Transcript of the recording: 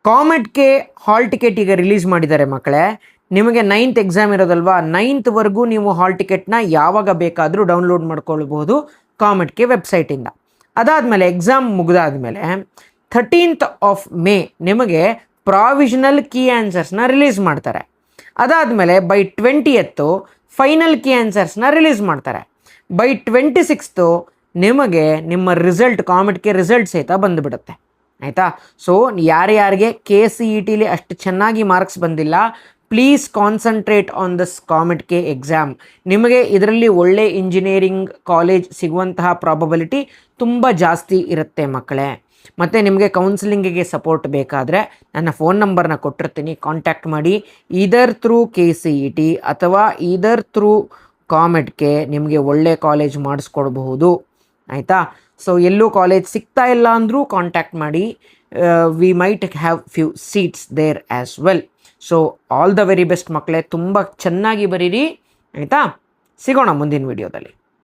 ಕಾಮೆಟ್ಗೆ hall ticket ಈಗ release ಮಾಡಿದ್ದಾರೆ ಮಕ್ಕಳೇ. ನಿಮಗೆ 9th ಎಕ್ಸಾಮ್ ಇರೋದಲ್ವಾ, 9thವರೆಗೂ ನೀವು ಹಾಲ್ ಟಿಕೆಟ್ನ ಯಾವಾಗ ಬೇಕಾದರೂ ಡೌನ್ಲೋಡ್ ಮಾಡ್ಕೊಳ್ಬೋದು ಕಾಮೆಟ್ಗೆ ವೆಬ್ಸೈಟಿಂದ. ಅದಾದಮೇಲೆ ಎಕ್ಸಾಮ್ ಮುಗಿದಾದ್ಮೇಲೆ 13th of May ನಿಮಗೆ ಪ್ರಾವಿಷನಲ್ ಕೀ ಆನ್ಸರ್ಸ್ನ ರಿಲೀಸ್ ಮಾಡ್ತಾರೆ. ಅದಾದಮೇಲೆ ಬೈ 20th ಫೈನಲ್ ಕೀ ಆನ್ಸರ್ಸ್ನ ರಿಲೀಸ್ ಮಾಡ್ತಾರೆ. ಬೈ 26th ನಿಮಗೆ ನಿಮ್ಮ ರಿಸಲ್ಟ್ ಕಾಮೆಟ್ಗೆ ರಿಸಲ್ಟ್ ಸಹಿತ ಬಂದುಬಿಡುತ್ತೆ, ಆಯಿತಾ. ಸೊ ಯಾರ್ಯಾರಿಗೆ KCETಲಿ ಅಷ್ಟು ಚೆನ್ನಾಗಿ ಮಾರ್ಕ್ಸ್ ಬಂದಿಲ್ಲ, please concentrate on this COMEDK exam. ನಿಮಗೆ ಇದರಲ್ಲಿ ಒಳ್ಳೆ ಇಂಜಿನಿಯರಿಂಗ್ ಕಾಲೇಜ್ ಸಿಗುವಂತಹ ಪ್ರಾಬಬಿಲಿಟಿ ತುಂಬ ಜಾಸ್ತಿ ಇರುತ್ತೆ ಮಕ್ಕಳೇ. ಮತ್ತು ನಿಮಗೆ ಕೌನ್ಸಿಲಿಂಗಿಗೆ ಸಪೋರ್ಟ್ ಬೇಕಾದರೆ ನನ್ನ ಫೋನ್ ನಂಬರ್ನ ಕೊಟ್ಟಿರ್ತೀನಿ, ಕಾಂಟ್ಯಾಕ್ಟ್ ಮಾಡಿ. ಈದರ್ ಥ್ರೂ KCET ಅಥವಾ ಈದರ್ ಥ್ರೂ ಕಾಮೆಟ್ಗೆ ನಿಮಗೆ ಒಳ್ಳೆ ಕಾಲೇಜ್ ಮಾಡಿಸ್ಕೊಡ್ಬಹುದು, ಆಯಿತಾ. ಸೊ ಎಲ್ಲೂ ಕಾಲೇಜ್ ಸಿಗ್ತಾ ಇಲ್ಲ ಅಂದರೂ ಕಾಂಟ್ಯಾಕ್ಟ್ ಮಾಡಿ. We might have few seats there as well. So all the very best ಮಕ್ಕಳೇ, ತುಂಬ ಚೆನ್ನಾಗಿ ಬರೀರಿ, ಆಯಿತಾ. ಸಿಗೋಣ ಮುಂದಿನ ವಿಡಿಯೋದಲ್ಲಿ.